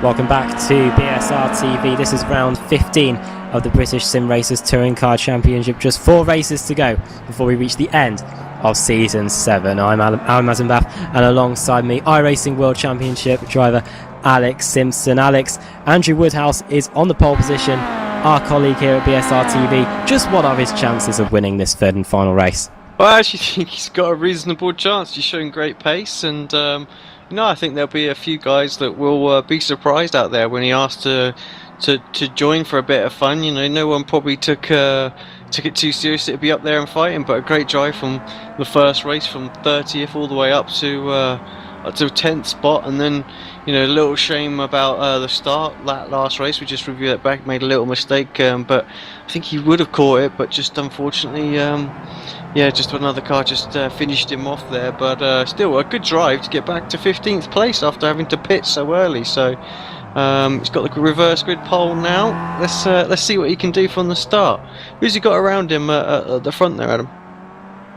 Welcome back to BSRTV. This is round 15 of the British Sim Racers Touring Car Championship. Just 4 races to go before we reach the end of Season 7. I'm Alan Mazenbath, and alongside me, iRacing World Championship driver Alex Simpson. Alex, Andrew Woodhouse is on the pole position, our colleague here at BSRTV. Just what are his chances of winning this third and final race? Well, I actually think he's got a reasonable chance. He's showing great pace, and I think there'll be a few guys that will be surprised out there when he asked to join for a bit of fun. You know, no one probably took it too seriously to be up there and fighting, but a great drive from the first race, from 30th all the way up to 10th spot, and then a little shame about the start. That last race, we just reviewed that back, made a little mistake, but I think he would have caught it, but just unfortunately just another car just finished him off there. But still a good drive to get back to 15th place after having to pit so early. So he's got the reverse grid pole now. Let's see what he can do from the start. Who's he got around him at the front there, Adam?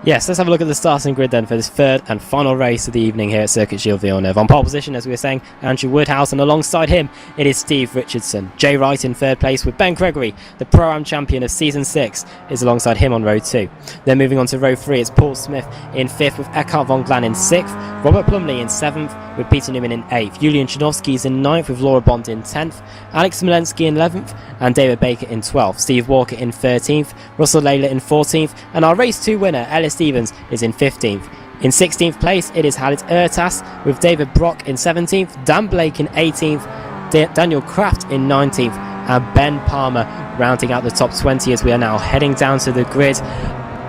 Yes, let's have a look at the starting grid then for this third and final race of the evening here at Circuit Gilles Villeneuve. On pole position, as we were saying, Andrew Woodhouse, and alongside him it is Steve Richardson. Jay Wright in third place, with Ben Gregory, the Pro-Am champion of Season 6, is alongside him on row 2. Then moving on to row 3, it's Paul Smith in 5th, with Eckhart von Glan in 6th, Robert Plumley in 7th, with Peter Newman in 8th, Julian Chinovsky is in 9th, with Laura Bond in 10th, Alex Smolensky in 11th, and David Baker in 12th, Steve Walker in 13th, Russell Layla in 14th, and our race 2 winner, Ellis Stevens, is in 15th. In 16th place, it is Halit Ertas, with David Brock in 17th, Dan Blake in 18th, Daniel Kraft in 19th, and Ben Palmer rounding out the top 20 as we are now heading down to the grid.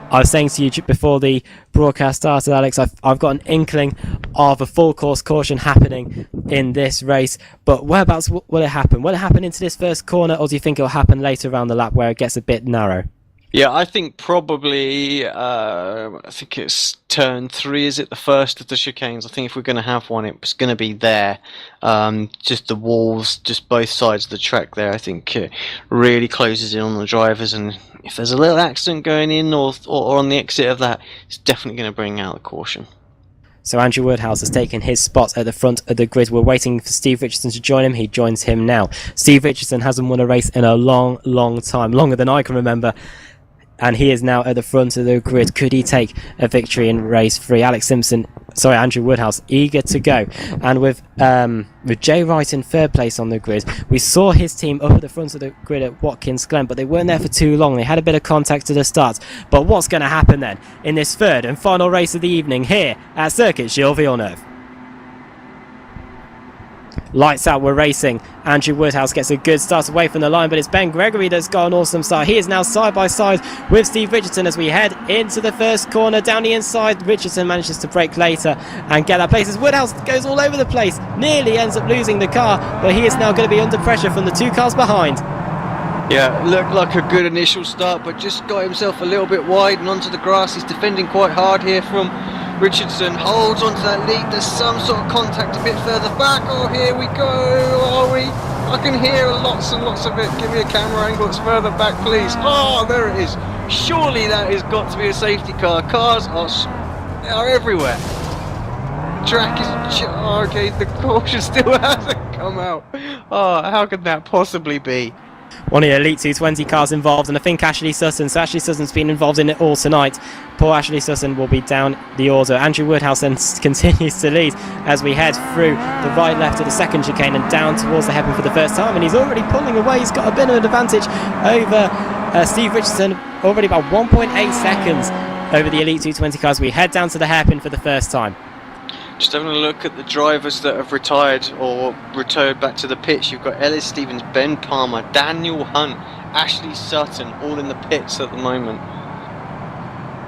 I was saying to you before the broadcast started, Alex, I've got an inkling of a full course caution happening in this race, but whereabouts will it happen? Will it happen into this first corner, or do you think it'll happen later around the lap where it gets a bit narrow? Yeah, I think probably, I think it's turn 3, is it? The first of the chicanes. I think if we're going to have one, it's going to be there. Just the walls, just both sides of the track there, I think it really closes in on the drivers, and if there's a little accident going in or on the exit of that, it's definitely going to bring out the caution. So Andrew Woodhouse has taken his spot at the front of the grid. We're waiting for Steve Richardson to join him. He joins him now. Steve Richardson hasn't won a race in a long, long time, longer than I can remember. And he is now at the front of the grid. Could he take a victory in race 3? Andrew Woodhouse, eager to go. And with Jay Wright in third place on the grid, we saw his team up at the front of the grid at Watkins Glen, but they weren't there for too long. They had a bit of contact at the start. But what's going to happen then in this third and final race of the evening here at Circuit Gilles Villeneuve? Lights out, we're racing. Andrew Woodhouse gets a good start away from the line, but it's Ben Gregory that's got an awesome start. He is now side by side with Steve Richardson as we head into the first corner. Down the inside, Richardson manages to brake later and get that place as Woodhouse goes all over the place. Nearly ends up losing the car, but he is now going to be under pressure from the 2 cars behind. Yeah, looked like a good initial start, but just got himself a little bit wide and onto the grass. He's defending quite hard here from Richardson. Holds onto that lead. There's some sort of contact a bit further back. Oh, here we go. Are we? I can hear lots and lots of it. Give me a camera angle that's further back, please. Oh, there it is. Surely that has got to be a safety car. Cars are everywhere. Track is... okay, the caution still hasn't come out. Oh, how could that possibly be? One of the Elite 220 cars involved, and I think Ashley Sutton. So Ashley Sutton's been involved in it all tonight. Poor Ashley Sutton will be down the order. Andrew Woodhouse then continues to lead as we head through the right left of the second chicane and down towards the hairpin for the first time, and he's already pulling away. He's got a bit of an advantage over Steve Richardson, already about 1.8 seconds over the Elite 220 cars. We head down to the hairpin for the first time. Just having a look at the drivers that have retired or returned back to the pits. You've got Ellis Stevens, Ben Palmer, Daniel Hunt, Ashley Sutton, all in the pits at the moment.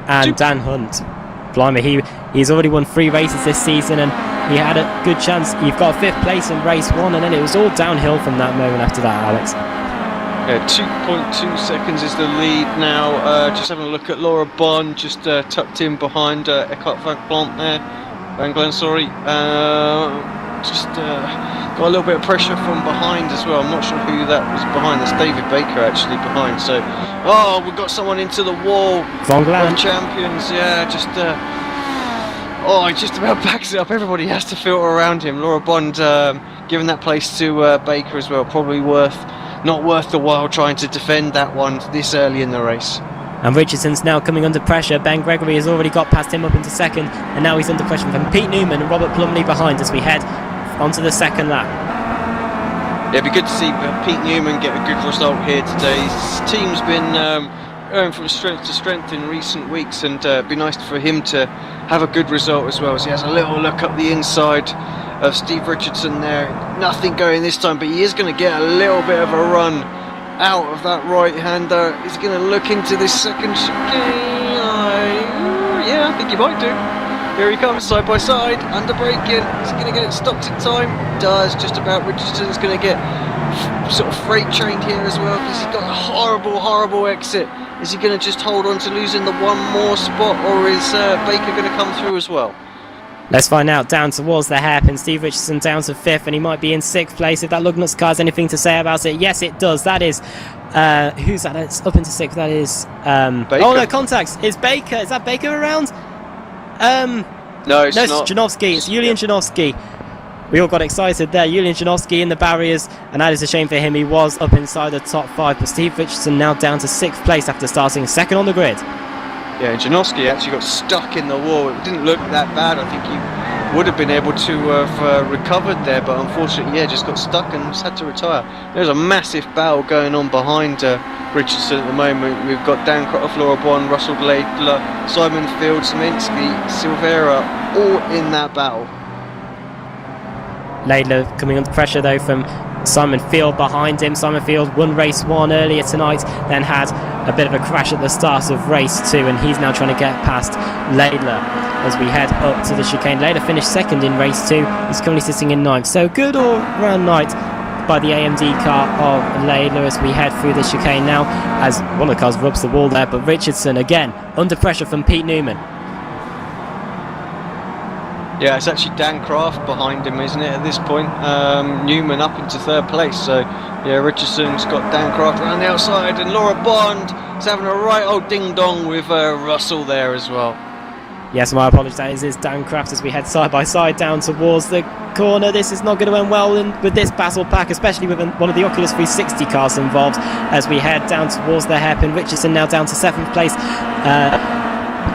And Dan Hunt, blimey, he's already won 3 races this season, and he had a good chance. You've got 5th place in race 1, and then it was all downhill from that moment after that, Alex. Yeah, 2.2 seconds is the lead now. Just having a look at Laura Bond, just tucked in behind Eckhart Van Glen, sorry. Just got a little bit of pressure from behind as well. I'm not sure who that was behind. That's David Baker actually behind. So, we've got someone into the wall. Von Glen. Champions, yeah. Just Oh, he just about backs it up. Everybody has to filter around him. Laura Bond giving that place to Baker as well. Probably not worth the while trying to defend that one this early in the race. And Richardson's now coming under pressure. Ben Gregory has already got past him up into second, and now he's under pressure from Pete Newman and Robert Plumley behind as we head onto the second lap. Yeah, it'd be good to see Pete Newman get a good result here today. His team's been going from strength to strength in recent weeks, and it'd be nice for him to have a good result as well. So he has a little look up the inside of Steve Richardson there. Nothing going this time, but he is going to get a little bit of a run out of that right-hander. He's going to look into this second chicane. Yeah, I think he might do. Here he comes, side by side, under braking. Is he going to get it stopped in time? Does, just about. Richardson's going to get sort of freight trained here as well, because he's got a horrible exit. Is he going to just hold on to losing the one more spot, or is Baker going to come through as well? Let's find out. Down towards the hairpin, Steve Richardson down to 5th, and he might be in 6th place. If that Lugnuts car has anything to say about it, yes it does. That is who's that? It's up into 6th. That is Baker. oh no, contacts. It's Baker. Is that Baker around? No, it's not. It's Janowski. It's Julian Janowski. We all got excited there. Julian Janowski in the barriers, and that is a shame for him. He was up inside the top 5, but Steve Richardson now down to 6th place after starting second on the grid. Yeah, Janowski actually got stuck in the wall. It didn't look that bad. I think he would have been able to have recovered there, but unfortunately, yeah, just got stuck and just had to retire. There's a massive battle going on behind Richardson at the moment. We've got Dan Croft, Laura Bond, Russell Laidler, Simon Field, Szymanski, Silvera, all in that battle. Laidler coming under pressure though from Simon Field behind him. Simon Field won race 1 earlier tonight, then had a bit of a crash at the start of race 2, and he's now trying to get past Laidler as we head up to the chicane. Laidler finished 2nd in race 2. He's currently sitting in 9th. So good all-round night by the AMD car of Laidler as we head through the chicane now, as one of the cars rubs the wall there, but Richardson again under pressure from Pete Newman. Yeah, it's actually Dan Croft behind him, isn't it, at this point? Newman up into 3rd place, so yeah, Richardson's got Dan Croft around the outside, and Laura Bond is having a right old ding-dong with Russell there as well. Yes, my apologies, that is Dan Croft as we head side by side down towards the corner. This is not going to end well with this battle pack, especially with one of the Oculus 360 cars involved as we head down towards the hairpin. Richardson now down to 7th place.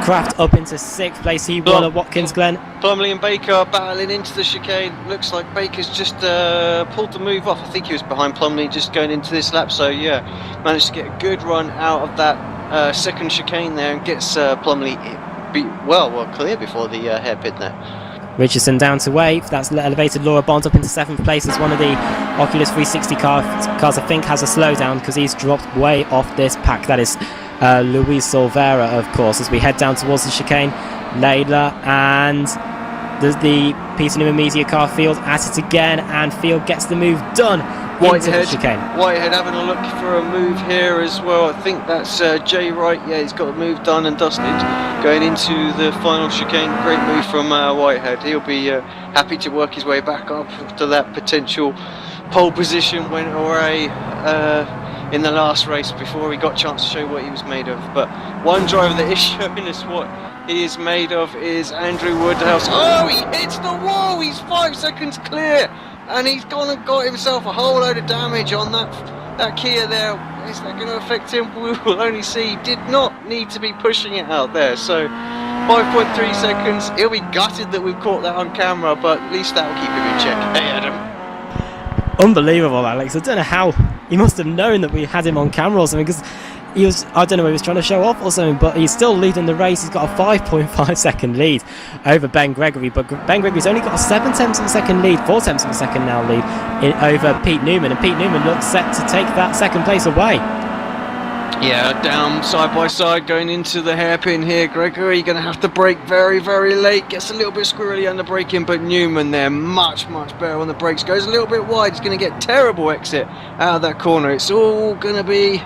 Kraft up into 6th place. He won at Watkins Glen. Plumley and Baker battling into the chicane. Looks like Baker's just pulled the move off. I think he was behind Plumley just going into this lap. So yeah, managed to get a good run out of that second chicane there and gets Plumley clear before the hairpin there. Richardson down to 8th. That's elevated Laura Bond up into 7th place as one of the Oculus 360 cars I think has a slowdown because he's dropped way off this pack. That is Luis Silvera, of course, as we head down towards the chicane. Laidler and the Peter Newman Media car Field at it again, and Field gets the move done into the chicane. Whitehead having a look for a move here as well. I think that's Jay Wright. Yeah, he's got the move done and dusted going into the final chicane. Great move from Whitehead. He'll be happy to work his way back up to that potential pole position went away in the last race before he got a chance to show what he was made of. But one driver that is showing us what he is made of is Andrew Woodhouse. Oh, he hits the wall. He's 5 seconds clear, and he's gone and got himself a whole load of damage on that Kia there. Is that going to affect him? We will only see. He did not need to be pushing it out there. So 5.3 seconds. He'll be gutted that we've caught that on camera, but at least that will keep him in check. Hey, Adam. Unbelievable, Alex. I don't know how he must have known that we had him on camera or something, because he was, I don't know, he was trying to show off or something, but he's still leading the race. He's got a 5.5 second lead over Ben Gregory, but Ben Gregory's only got a 7/10 of a second lead, 4/10 of a second now lead over Pete Newman, and Pete Newman looks set to take that second place away. Yeah, down side by side going into the hairpin here. Gregory going to have to brake very, very late. Gets a little bit squirrely under braking, but Newman there much, much better on the brakes. Goes a little bit wide. He's going to get terrible exit out of that corner. It's all going to be...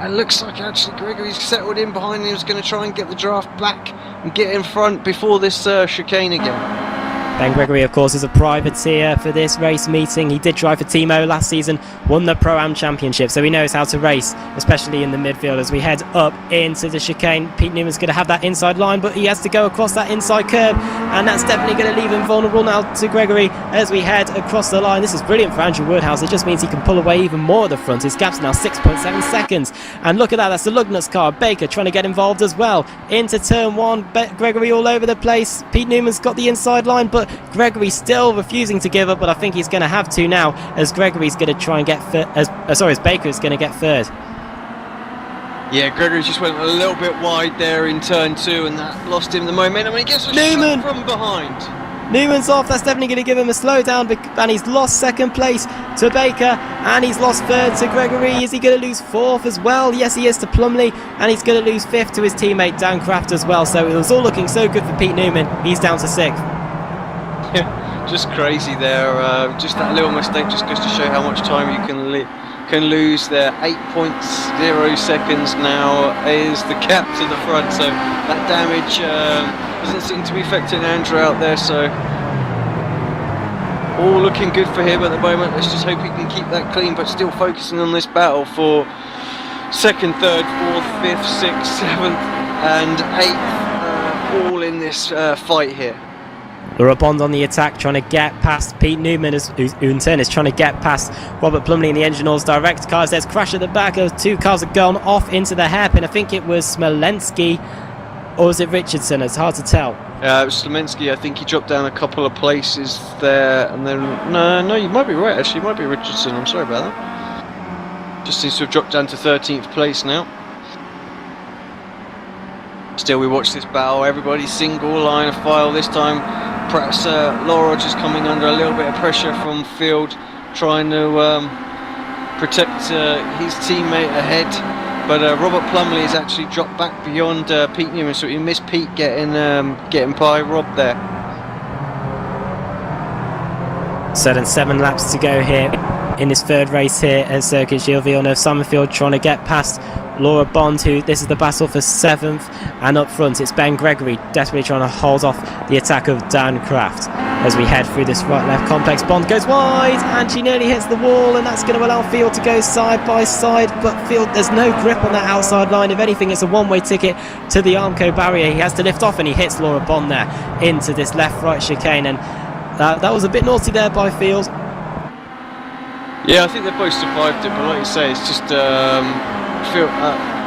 looks like actually Gregory's settled in behind him. He's going to try and get the draft back and get in front before this chicane again. Ben Gregory, of course, is a privateer for this race meeting. He did drive for Timo last season, won the Pro-Am Championship, so he knows how to race, especially in the midfield. As we head up into the chicane, Pete Newman's going to have that inside line, but he has to go across that inside curb, and that's definitely going to leave him vulnerable now to Gregory as we head across the line. This is brilliant for Andrew Woodhouse. It just means he can pull away even more at the front. His gap's now 6.7 seconds, and look at that, that's the Lugnut's car. Baker trying to get involved as well. Into turn one, Gregory all over the place. Pete Newman's got the inside line, but Gregory still refusing to give up, but I think he's going to have to now, as Gregory's going to try and get as Baker's going to get third. Yeah, Gregory just went a little bit wide there in turn two, and that lost him the momentum, and he gets a shot from behind. Newman's off, that's definitely going to give him a slowdown, and he's lost second place to Baker, and he's lost third to Gregory. Is he going to lose fourth as well? Yes, he is, to Plumley, and he's going to lose fifth to his teammate Dan Kraft as well. So it was all looking so good for Pete Newman. He's down to sixth. Yeah, just crazy there. Just that little mistake just goes to show how much time you can lose there. 8.0 seconds now is the gap to the front, so that damage doesn't seem to be affecting Andrew out there, so all looking good for him at the moment. Let's just hope he can keep that clean, but still focusing on this battle for second, third, fourth, fifth, sixth, seventh and eighth, all in this fight here. Laura Bond on the attack, trying to get past Pete Newman, who in turn is trying to get past Robert Plumley in the engine all's direct cars. There's crash at the back, those two cars have gone off into the hairpin. I think it was Smolenski, or was it Richardson? It's hard to tell. It was Smolenski. I think he dropped down a couple of places there, and then no, you might be right actually, it might be Richardson, I'm sorry about that. Just seems to have dropped down to 13th place now. Still, we watch this battle, everybody single line of file this time. Perhaps Laura just coming under a little bit of pressure from field, trying to protect his teammate ahead. But Robert Plumley has actually dropped back beyond Pete Newman, so he missed Pete getting by Rob there. So then 7 laps to go here in this third race here at Circuit Gilles Villeneuve-Summerfield, trying to get past Laura Bond, who this is the battle for 7th, and up front it's Ben Gregory desperately trying to hold off the attack of Dan Kraft. As we head through this right-left complex, Bond goes wide and she nearly hits the wall, and that's going to allow Field to go side by side, but Field, there's no grip on that outside line. If anything, it's a one-way ticket to the Armco barrier. He has to lift off, and he hits Laura Bond there into this left-right chicane, and that was a bit naughty there by Field. Yeah, I think they both survived it, but like you say, it's just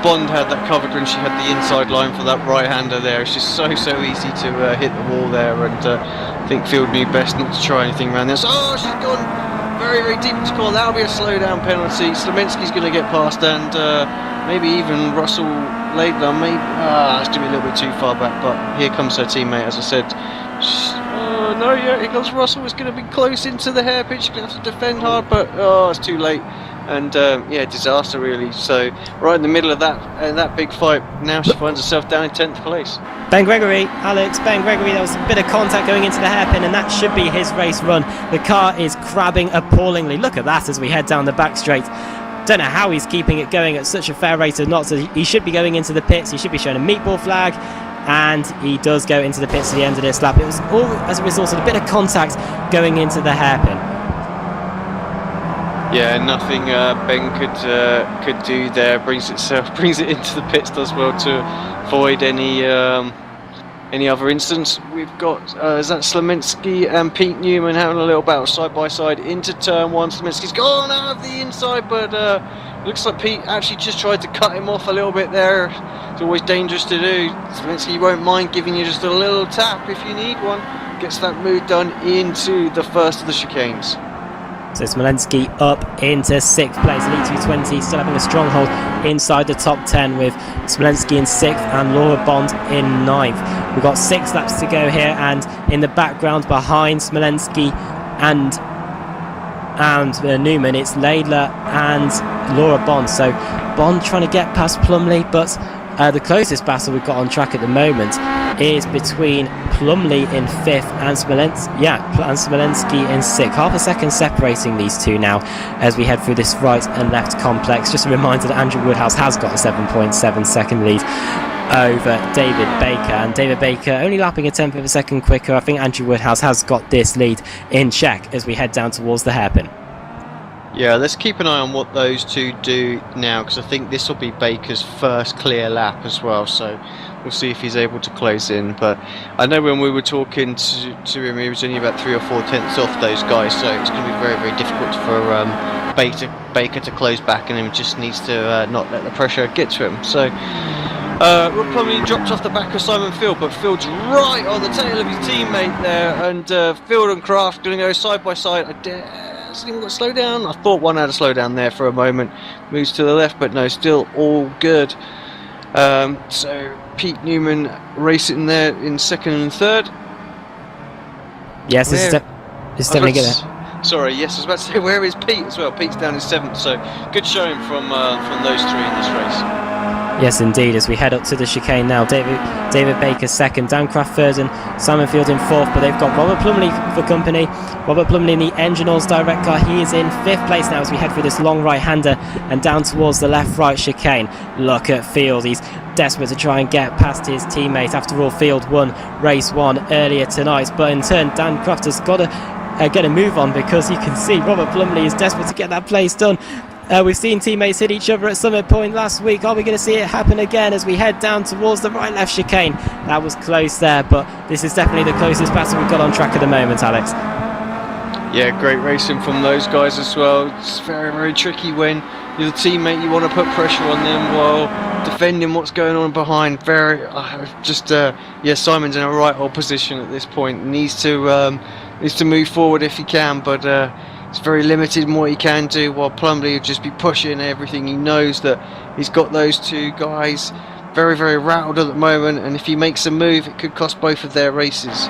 Bond had that covered when she had the inside line for that right-hander there. It's just so easy to hit the wall there, and I think Field knew best not to try anything around there. So, she's gone very deep into corner. That'll be a slowdown penalty. Slomenski's going to get past, and maybe even Russell Laidlaw. Maybe that's going to be a little bit too far back, but here comes her teammate, as I said. No, yeah, here comes Russell. It's going to be close into the hairpin. She's going to have to defend hard, but it's too late. And yeah, disaster really. So right in the middle of that big fight, now she finds herself down in 10th place. Ben Gregory, there was a bit of contact going into the hairpin, and that should be his race run. The car is crabbing appallingly. Look at that as we head down the back straight. Don't know how he's keeping it going at such a fair rate of knots. He should be going into the pits. He should be showing a meatball flag, and he does go into the pits at the end of this lap. It was all as a result of a bit of contact going into the hairpin. Yeah, nothing Ben could do there. Brings it into the pits, does well to avoid any other incidents. We've got is that Slomenski and Pete Newman having a little battle side by side into turn one. Slomenski's gone out of the inside, but looks like Pete actually just tried to cut him off a little bit there. It's always dangerous to do. Slomenski won't mind giving you just a little tap if you need one. Gets that move done into the first of the chicanes. So Smolenski up into 6th place, Elite 220 still having a stronghold inside the top 10 with Smolenski in 6th and Laura Bond in 9th. We've got 6 laps to go here, and in the background behind Smolenski and Newman, it's Laidlaw and Laura Bond. So Bond trying to get past Plumley, but the closest battle we've got on track at the moment is between Plumley in 5th and Smolenski in 6th. Half a second separating these two now as we head through this right and left complex. Just a reminder that Andrew Woodhouse has got a 7.7 second lead. over David Baker, and David Baker only lapping a tenth of a second quicker. I think Andrew Woodhouse has got this lead in check as we head down towards the hairpin. Yeah, let's keep an eye on what those two do now, because I think this will be Baker's first clear lap as well, so we'll see if he's able to close in. But I know when we were talking to him, he was only about 3 or 4 tenths off those guys, so it's going to be very, very difficult for Baker to close back, and he just needs to not let the pressure get to him. So Rob Plumley dropped off the back of Simon Field, but Field's right on the tail of his teammate there, and Field and Kraft going to go side by side. Hasn't even got to slow down. I thought one had to slow down there for a moment. Moves to the left, but no, still all good. So Pete Newman racing there in second and third. Yes, it's definitely good. Sorry, yes, I was about to say, where is Pete as well? Pete's down in seventh, so good showing from those three in this race. Yes, indeed, as we head up to the chicane now. David Baker second, Dan Craft third, and Simon Field in fourth, but they've got Robert Plumley for company. Robert Plumley in the Engine Oils Direct car. He is in fifth place now as we head through this long right-hander and down towards the left-right chicane. Look at Field. He's desperate to try and get past his teammate. After all, Field won race 1 earlier tonight, but in turn, Dan Craft has got to get a move on, because you can see Robert Plumley is desperate to get that place done. We've seen teammates hit each other at Summit Point last week. Are we going to see it happen again as we head down towards the right-left chicane? That was close there, but this is definitely the closest battle we've got on track at the moment, Alex. Yeah, great racing from those guys as well. It's very, very tricky when you're the teammate. You want to put pressure on them while defending what's going on behind. Simon's in a right old position at this point. Needs to move forward if he can, but it's very limited in what he can do, while Plumley will just be pushing everything. He knows that he's got those two guys very, very rattled at the moment, and if he makes a move, it could cost both of their races.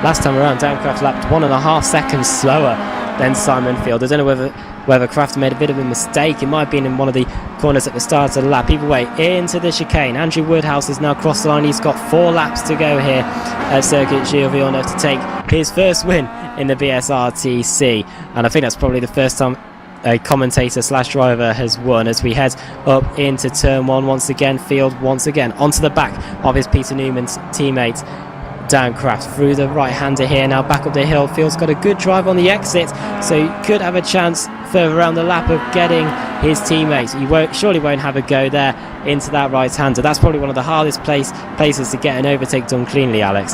Last time around, Dan Craft lapped 1.5 seconds slower than Simon Field. I don't know whether Craft made a bit of a mistake. It might have been in one of the corners at the start of the lap. Either way, into the chicane. Andrew Woodhouse has now crossed the line. He's got 4 laps to go here at Circuit Gilles Villeneuve to take his first win in the BSRTC. And I think that's probably the first time a commentator / driver has won, as we head up into turn 1 once again. Field once again onto the back of his Peter Newman's teammate Dan Craft through the right-hander here, now back up the hill. Field's got a good drive on the exit, so he could have a chance further around the lap of getting his teammates. He surely won't have a go there into that right-hander. That's probably one of the hardest places to get an overtake done cleanly, Alex.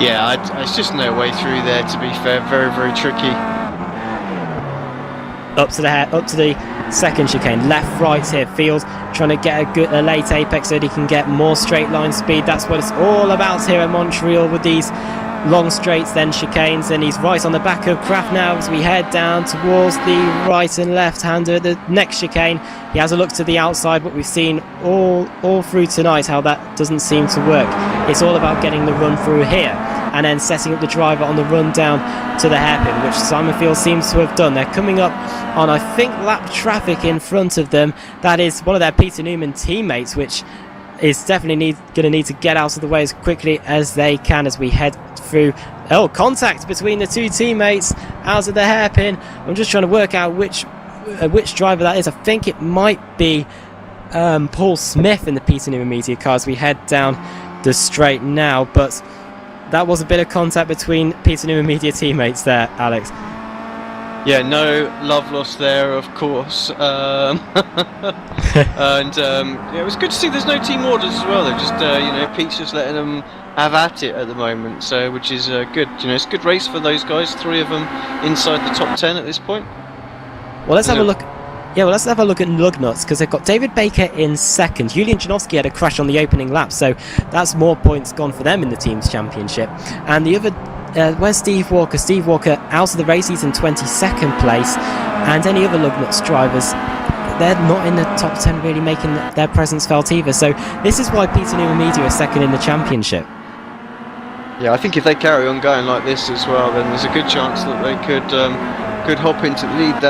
Yeah, it's just no way through there, to be fair. Very, very tricky. Up to the second chicane, left right here. Field trying to get a late apex so that he can get more straight line speed. That's what it's all about here at Montreal, with these long straights then chicanes, and he's right on the back of Craft now as we head down towards the right and left hander. The next chicane, he has a look to the outside, but we've seen all through tonight how that doesn't seem to work. It's all about getting the run through here and then setting up the driver on the run down to the hairpin, which Simon Field seems to have done. They're coming up on, I think, lap traffic in front of them. That is one of their Peter Newman teammates, which is definitely going to need to get out of the way as quickly as they can as we head through. Contact between the two teammates out of the hairpin. I'm just trying to work out which driver that is. I think it might be Paul Smith in the Peter Newman media car as we head down the straight now, but that was a bit of contact between Peter Newman media teammates there, Alex. Yeah, no love lost there, of course. And it was good to see there's no team orders as well. They're just, Pete's just letting them have at it at the moment, so which is good. It's a good race for those guys. 3 of them inside the top 10 at this point. Well, let's have a look. Yeah, well, let's have a look at Lugnuts, because they've got David Baker in second. Julian Janowski had a crash on the opening lap, so that's more points gone for them in the team's championship. And the other, where's Steve Walker? Steve Walker out of the race, he's in 22nd place. And any other Lugnuts drivers, they're not in the top 10 really making their presence felt either. So this is why Peter Newman Media is second in the championship. Yeah, I think if they carry on going like this as well, then there's a good chance that they could hop into the lead.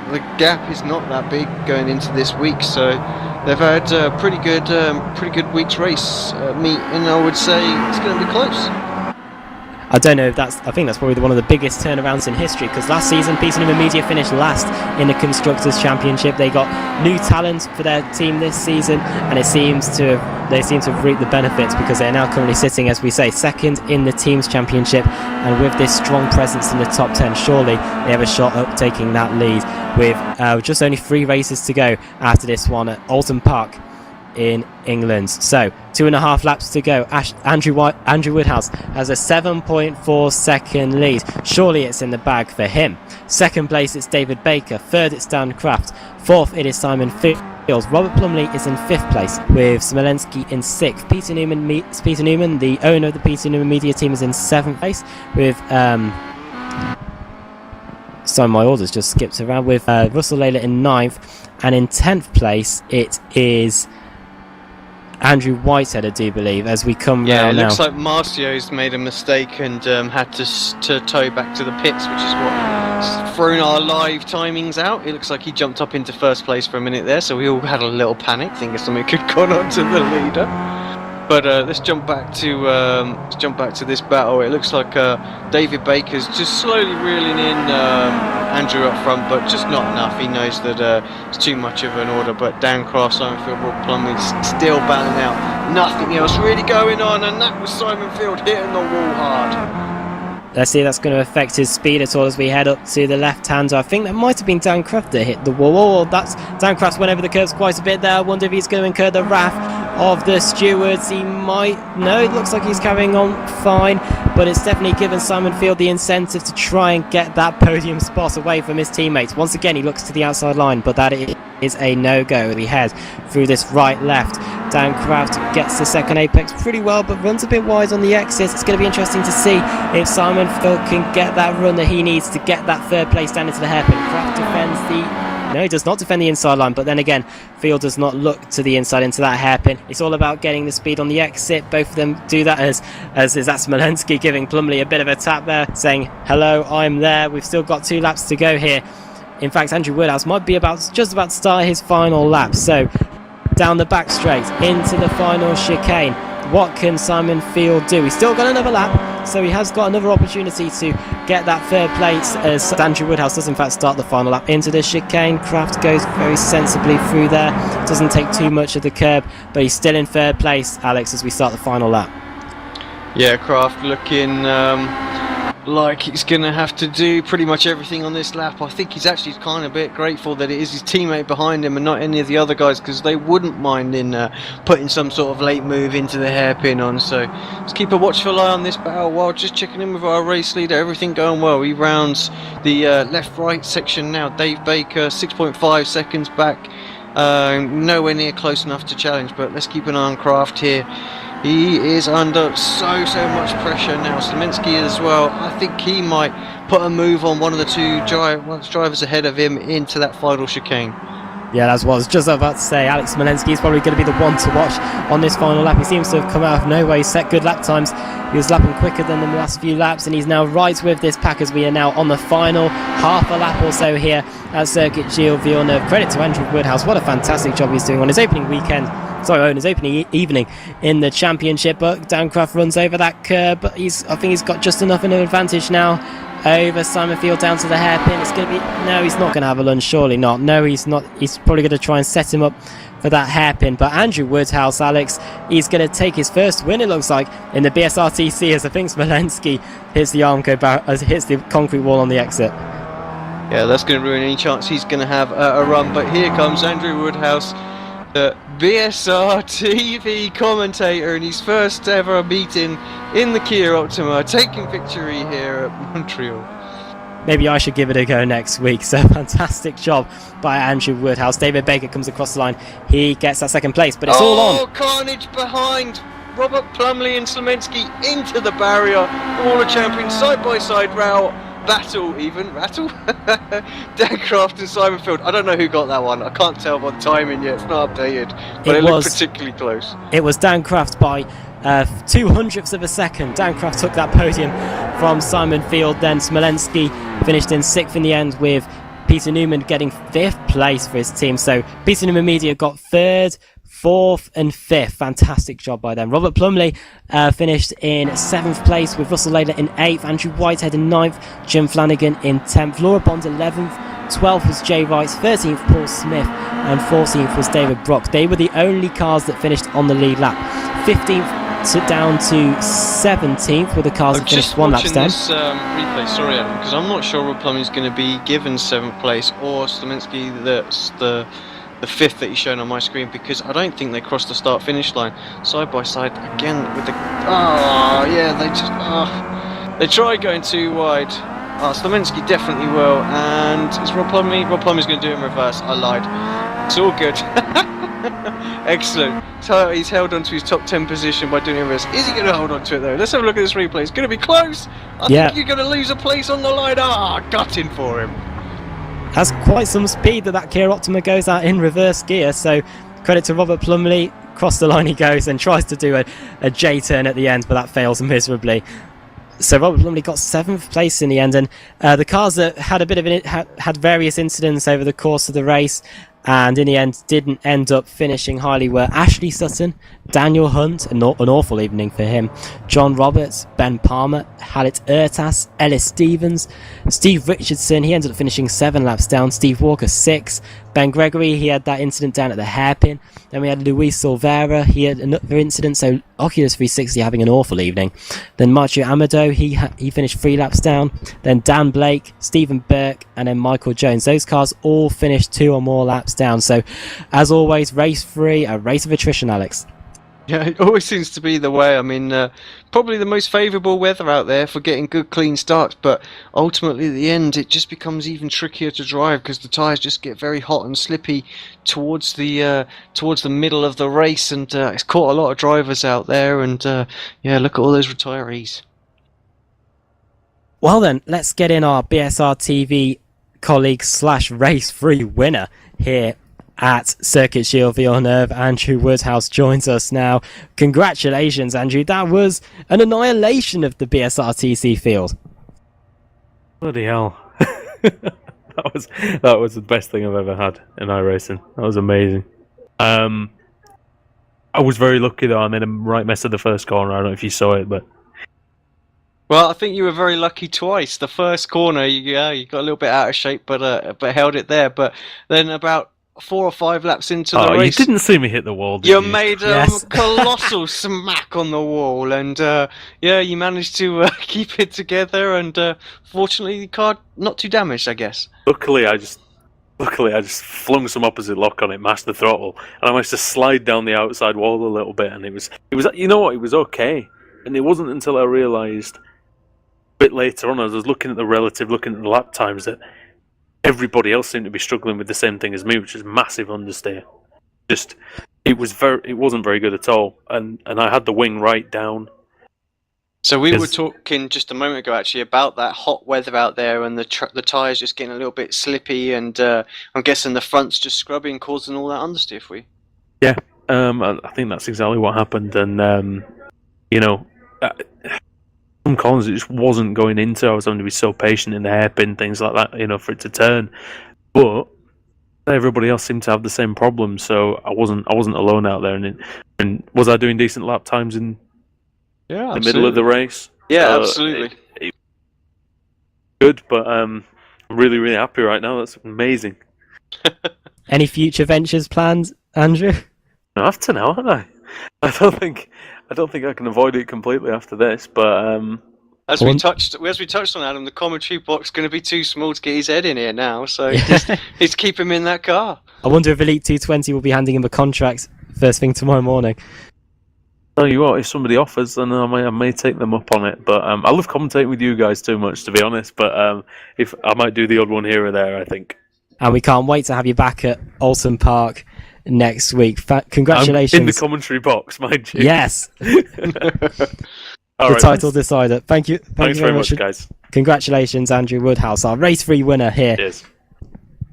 The gap is not that big going into this week, so they've had a pretty good week's race meet, and I would say it's going to be close. I don't know if I think that's probably one of the biggest turnarounds in history, because last season Peter Newman Media finished last in the Constructors' Championship. They got new talent for their team this season, and they seem to have reaped the benefits, because they're now currently sitting, as we say, second in the Teams Championship, and with this strong presence in the top 10, surely they have a shot up taking that lead, with just only 3 races to go after this one at Alton Park in England. So 2.5 laps to go. Andrew Woodhouse has a 7.4 second lead. Surely it's in the bag for him. Second place it's David Baker. Third it's Dan Kraft. Fourth it is Simon Fields. Robert Plumley is in 5th place, with Smolenski in 6th. Peter Newman, the owner of the Peter Newman Media team, is in 7th place, with so my orders just skipped around, with Russell Layla in 9th, and in 10th place it is Andrew Whitehead, I do believe, as we come round now. Yeah, it looks like Marcio's made a mistake and had to tow back to the pits, which is what thrown our live timings out. It looks like he jumped up into 1st place for a minute there, so we all had a little panic, thinking something had gone on to the leader. But let's jump back to this battle. It looks like David Baker's just slowly reeling in Andrew up front, but just not enough. He knows that it's too much of an order. But Dan Cross, Simon Field, Rob Plumley still battling out. Nothing else really going on, and that was Simon Field hitting the wall hard. Let's see if that's going to affect his speed at all as we head up to the left-hander. I think that might have been Dan Kraft that hit the wall. Oh, that's Dan Kraft went over the curves quite a bit there. I wonder if he's going to incur the wrath of the stewards. He might. No, it looks like he's carrying on fine, but it's definitely given Simon Field the incentive to try and get that podium spot away from his teammates. Once again, he looks to the outside line, but that is a no-go. We head through this right-left. Dan Kraft gets the second apex pretty well, but runs a bit wide on the exit. It's going to be interesting to see if Simon Field can get that run that he needs to get that 3rd place down into the hairpin. Kraft defends no, he does not defend the inside line, but then again, Field does not look to the inside into that hairpin. It's all about getting the speed on the exit. Both of them do that, as is that Smolenski giving Plumley a bit of a tap there, saying, hello, I'm there. We've still got 2 laps to go here. In fact, Andrew Woodhouse might be just about to start his final lap. So down the back straight into the final chicane. What can Simon Field do? He's still got another lap, so he has got another opportunity to get that 3rd place, as Andrew Woodhouse does in fact start the final lap into the chicane. Kraft goes very sensibly through there, doesn't take too much of the curb, but he's still in 3rd place, Alex, as we start the final lap. Yeah, Kraft looking like he's going to have to do pretty much everything on this lap. I think he's actually kind of a bit grateful that it is his teammate behind him and not any of the other guys, because they wouldn't mind in putting some sort of late move into the hairpin on. So let's keep a watchful eye on this battle while just checking in with our race leader. Everything going well. He rounds the left-right section now. Dave Baker 6.5 seconds back. Nowhere near close enough to challenge, but let's keep an eye on Kraft here. He is under so much pressure now. Smolenski as well. I think he might put a move on one of the 2 drivers ahead of him into that final chicane. Yeah, that's what I was just about to say. Alex Smolenski is probably going to be the one to watch on this final lap. He seems to have come out of nowhere. He's set good lap times. He was lapping quicker than the last few laps, and he's now right with this pack as we are now on the final half a lap or so here at Circuit Gilles Villeneuve. Credit to Andrew Woodhouse. What a fantastic job he's doing on his opening evening in the championship. But Dan Kraft runs over that curb, but I think he's got just enough of an advantage now over Simon Field down to the hairpin. It's going to be, no, he's not going to have a lunge, surely not. No, he's not. He's probably going to try and set him up for that hairpin. But Andrew Woodhouse, Alex, he's going to take his first win, it looks like, in the BSRTC, as I think Smolenski hits the hits the concrete wall on the exit. Yeah, that's going to ruin any chance he's going to have a run. But here comes Andrew Woodhouse, the BSR TV commentator in his first ever meeting in the Kia Optima, taking victory here at Montreal. Maybe I should give it a go next week. So fantastic job by Andrew Woodhouse. David Baker comes across the line. He gets that 2nd place, but it's all on. Oh, carnage behind. Robert Plumley and Smolenski into the barrier. All the champions side by side battle. Dan Kraft and Simon Field. I don't know who got that one. I can't tell by the timing yet. It's not updated, but it looked particularly close. It was Dan Kraft by 200ths of a second. Dan Kraft took that podium from Simon Field. Then Smolenski finished in 6th in the end, with Peter Newman getting 5th place for his team. So Peter Newman Media got 3rd, 4th and 5th. Fantastic job by them. Robert Plumley finished in 7th place with Russell Layler in 8th, Andrew Whitehead in 9th, Jim Flanagan in 10th, Laura Bond 11th, 12th was Jay Wright, 13th Paul Smith, and 14th was David Brock. They were the only cars that finished on the lead lap. 15th down to 17th were the cars that finished one lap down. This replay, sorry Adam, because I'm not sure Rob Plumley is going to be given 7th place or Staminsky the 5th that he's shown on my screen, because I don't think they crossed the start finish line side by side again with the they tried going too wide. Staminsky definitely will, and it's Rob Plumley. Rob Plumley's going to do it in reverse. I lied. It's all good. Excellent. So he's held on to his top 10 position by doing it in reverse. Is he going to hold on to it though? Let's have a look at this replay. It's going to be close. I think you're going to lose a place on the line. Gutting for him. Has quite some speed that Kia Optima goes out in reverse gear, so credit to Robert Plumley. Across the line he goes and tries to do a J-turn at the end, but that fails miserably. So Robert Plumley got 7th place in the end, and the cars that had a bit of had various incidents over the course of the race, and in the end didn't end up finishing highly were Ashley Sutton, Daniel Hunt, an awful evening for him, John Roberts, Ben Palmer, Halit Ertas, Ellis Stevens, Steve Richardson, he ended up finishing 7 laps down, Steve Walker 6, Ben Gregory, he had that incident down at the hairpin. Then we had Luis Silveira, he had another incident, so Oculus 360 having an awful evening. Then Marcio Amado, he finished 3 laps down. Then Dan Blake, Stephen Burke, and then Michael Jones. Those cars all finished 2 or more laps down. So, as always, race 3, a race of attrition, Alex. Yeah, it always seems to be the way. I mean, probably the most favourable weather out there for getting good, clean starts, but ultimately at the end it just becomes even trickier to drive because the tyres just get very hot and slippy towards the middle of the race, and it's caught a lot of drivers out there, and look at all those retirees. Well then, let's get in our BSR TV colleague / race 3 winner here at Circuit Gilles Villeneuve. Andrew Woodhouse joins us now. Congratulations, Andrew. That was an annihilation of the BSRTC field. Bloody hell. that was the best thing I've ever had in iRacing. That was amazing. I was very lucky though. I made a right mess of the first corner. I don't know if you saw it, but well, I think you were very lucky twice. The first corner, you got a little bit out of shape, but held it there. But then about 4 or 5 laps into the race, you didn't see me hit the wall, did you? You made a colossal smack on the wall, and you managed to keep it together. And fortunately, the car not too damaged, I guess. Luckily, I just flung some opposite lock on it, mashed the throttle, and I managed to slide down the outside wall a little bit. And it was you know what, it was okay. And it wasn't until I realised a bit later on, as I was looking at the lap times, that everybody else seemed to be struggling with the same thing as me, which is massive understeer. It wasn't very good at all, and I had the wing right down. So we were talking just a moment ago actually about that hot weather out there, and the tyres just getting a little bit slippy, and I'm guessing the front's just scrubbing, causing all that understeer for you. Yeah, I think that's exactly what happened, and some corners it just wasn't going into. I was having to be so patient in the hairpin, things like that, for it to turn. But everybody else seemed to have the same problem, so I wasn't alone out there. And was I doing decent lap times in the middle of the race? Yeah, absolutely. Good, but I'm really, really happy right now. That's amazing. Any future ventures planned, Andrew? I have to now, haven't I? I don't think I can avoid it completely after this, but as we touched on, Adam, the commentary box is going to be too small to get his head in here now, so he's keep him in that car. I wonder if Elite 220 will be handing him a contract first thing tomorrow morning. Tell you what, if somebody offers, then I may take them up on it. But I love commentating with you guys too much, to be honest. But if I might do the odd one here or there, I think. And we can't wait to have you back at Alton Park next week. Congratulations. I'm in the commentary box, mind you. Yes. Title decider. Thank you. Thanks very much, guys. Congratulations, Andrew Woodhouse, our race 3 winner here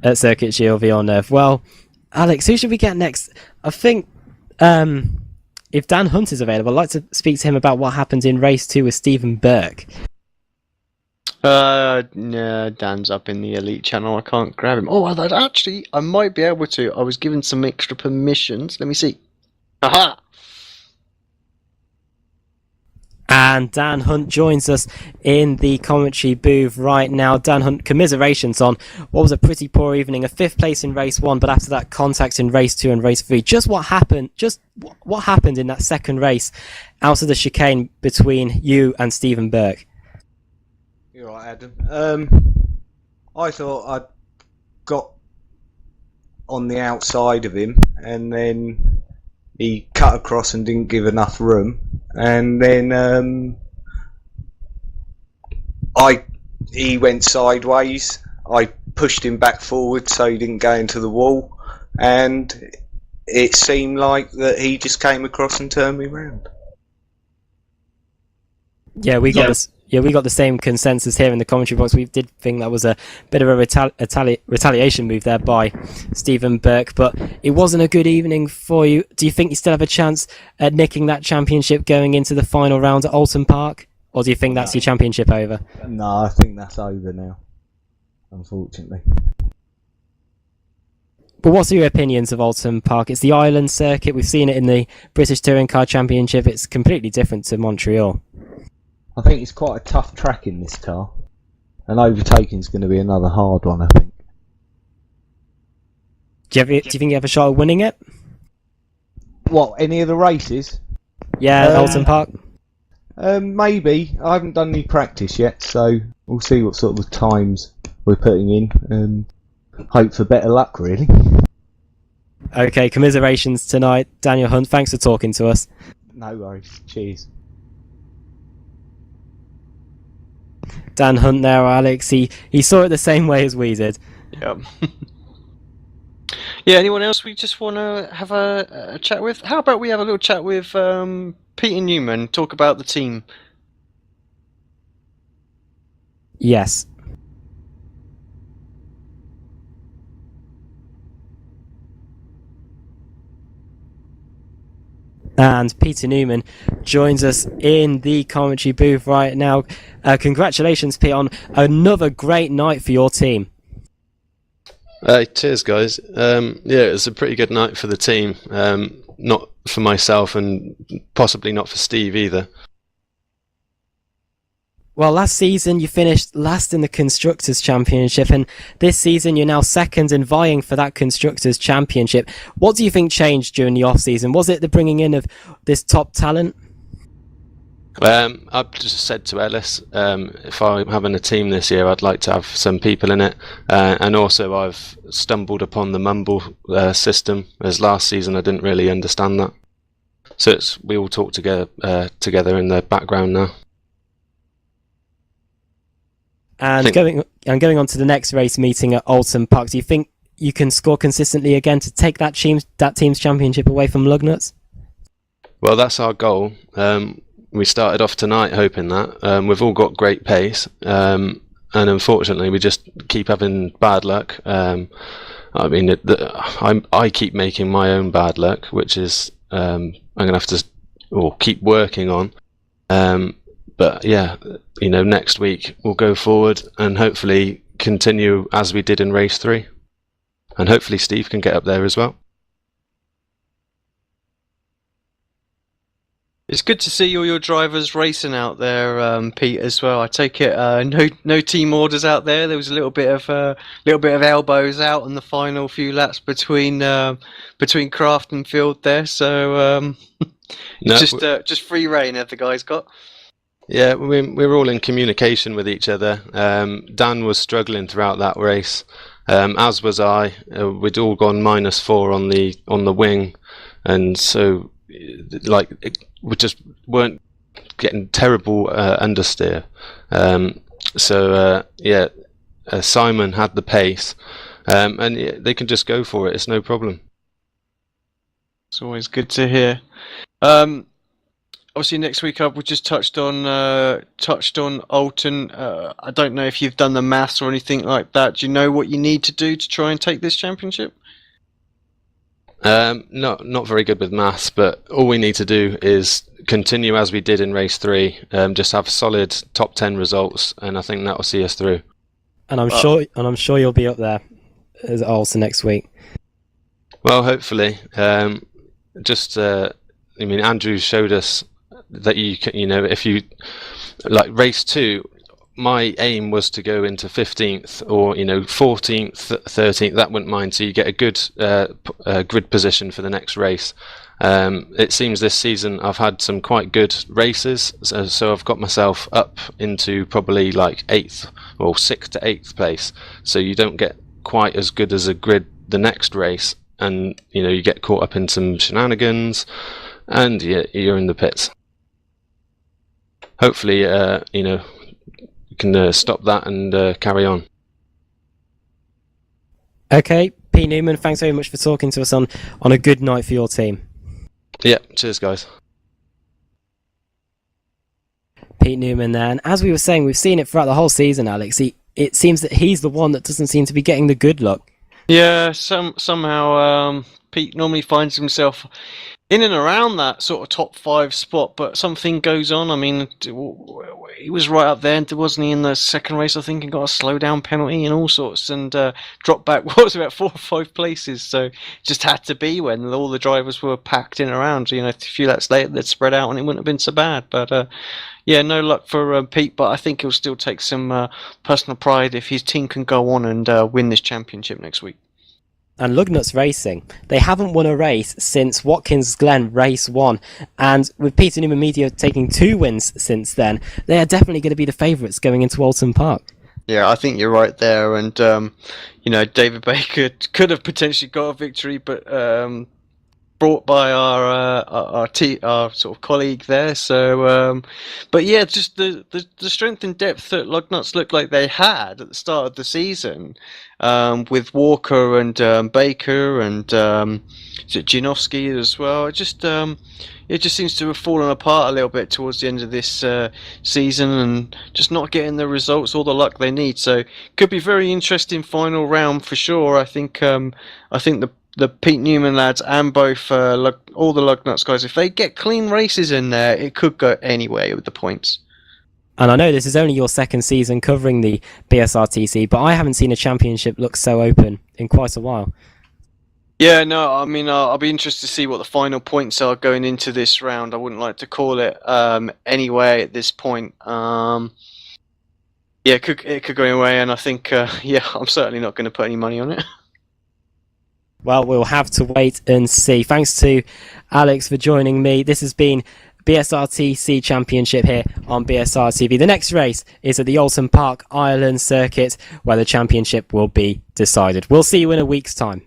at Circuit Gilles Villeneuve. Well, Alex, who should we get next? I think if Dan Hunt is available, I'd like to speak to him about what happened in race 2 with Stephen Burke. Nah, Dan's up in the elite channel. I can't grab him. Oh, actually, I might be able to. I was given some extra permissions. Let me see. Aha! And Dan Hunt joins us in the commentary booth right now. Dan Hunt, commiserations on what was a pretty poor evening, a 5th place in race 1, but after that, contact in race 2 and race 3. Just what happened in that second race out of the chicane between you and Stephen Burke? You're right, Adam. I thought I'd got on the outside of him, and then he cut across and didn't give enough room. And then he went sideways. I pushed him back forward so he didn't go into the wall, and it seemed like that he just came across and turned me round. Yeah, we got this. Yeah, we got the same consensus here in the commentary box. We did think that was a bit of a retaliation move there by Stephen Burke, but it wasn't a good evening for you. Do you think you still have a chance at nicking that championship going into the final round at Alton Park? Or do you think that's your championship over? No, I think that's over now, unfortunately. But what's your opinions of Alton Park? It's the island circuit. We've seen it in the British Touring Car Championship. It's completely different to Montreal. I think it's quite a tough track in this car, and overtaking's going to be another hard one, I think. Do you think you have a shot at winning it? What, any of the races? Yeah, Alton Park? Maybe. I haven't done any practice yet, so we'll see what sort of times we're putting in, and hope for better luck, really. Okay, commiserations tonight. Daniel Hunt, thanks for talking to us. No worries. Cheers. Dan Hunt there, Alex. He saw it the same way as we did. Yeah. Yeah, anyone else we just want to have a chat with? How about we have a little chat with Peter Newman, talk about the team? Yes. And Peter Newman joins us in the commentary booth right now. Congratulations, Pete, on another great night for your team. Cheers, guys. Yeah, it was a pretty good night for the team. Not for myself, and possibly not for Steve either. Well, last season you finished last in the Constructors' Championship, and this season you're now second and vying for that Constructors' Championship. What do you think changed during the off-season? Was it the bringing in of this top talent? I've just said to Ellis, if I'm having a team this year, I'd like to have some people in it. And also I've stumbled upon the Mumble system, as last season I didn't really understand that. So we all talk together in the background now. And going on to the next race meeting at Alton Park, do you think you can score consistently again to take that team's championship away from Lugnuts? Well, that's our goal. We started off tonight hoping that. We've all got great pace, and unfortunately we just keep having bad luck. I mean, I keep making my own bad luck, which is I'm going to have to keep working on. But yeah, next week we'll go forward and hopefully continue as we did in race 3. And hopefully Steve can get up there as well. It's good to see all your drivers racing out there, Pete, as well. I take it no team orders out there. There was a little bit of elbows out on the final few laps between Craft and Field there. So No, just free reign have the guys got. Yeah, we're all in communication with each other. Dan was struggling throughout that race, as was I. We'd all gone -4 on the wing, and so we just weren't getting terrible understeer. Simon had the pace, and they can just go for it. It's no problem. It's always good to hear. Obviously, next week up we just touched on Alton. I don't know if you've done the maths or anything like that. Do you know what you need to do to try and take this championship? Not very good with maths, but all we need to do is continue as we did in race 3. Just have solid top 10 results, and I think that will see us through. And I'm sure you'll be up there as also next week. Well, hopefully. Andrew showed us that if you like race 2. My aim was to go into 15th or 14th, 13th. That wouldn't mind. So you get a good grid position for the next race. It seems this season I've had some quite good races, so I've got myself up into probably like 8th or 6th to 8th place. So you don't get quite as good as a grid the next race, and you get caught up in some shenanigans, and you're in the pits. Hopefully, you can stop that and carry on. Okay, Pete Newman, thanks very much for talking to us on a good night for your team. Yeah, cheers guys. Pete Newman there, and as we were saying, we've seen it throughout the whole season, Alex. It seems that he's the one that doesn't seem to be getting the good luck. Yeah, somehow Pete normally finds himself in and around that sort of top 5 spot, but something goes on. I mean, he was right up there, wasn't he, in the second race, I think, and got a slow down penalty and all sorts, and dropped back, about 4 or 5 places, so just had to be when all the drivers were packed in around. A few laps later, they'd spread out and it wouldn't have been so bad, but yeah, no luck for Pete, but I think he'll still take some personal pride if his team can go on and win this championship next week. And Lugnuts Racing, they haven't won a race since Watkins Glen race 1, and with Peter Newman Media taking 2 wins since then, they are definitely going to be the favourites going into Alton Park. Yeah, I think you're right there, and David Baker could have potentially got a victory, but brought by our sort of colleague there. So, but yeah, just the strength and depth that Lugnuts looked like they had at the start of the season, with Walker and Baker and Janowski as well. It just seems to have fallen apart a little bit towards the end of this season, and just not getting the results or the luck they need. So, could be very interesting final round for sure. I think the Pete Newman lads and both all the Lugnuts guys, if they get clean races in there, it could go anywhere with the points. And I know this is only your second season covering the BSRTC, but I haven't seen a championship look so open in quite a while. Yeah, no, I mean, I'll be interested to see what the final points are going into this round. I wouldn't like to call it anyway at this point. Yeah, it could go anyway, and I think, I'm certainly not going to put any money on it. Well, we'll have to wait and see. Thanks to Alex for joining me. This has been BSRTC Championship here on BSR TV. The next race is at the Alton Park Ireland Circuit, where the championship will be decided. We'll see you in a week's time.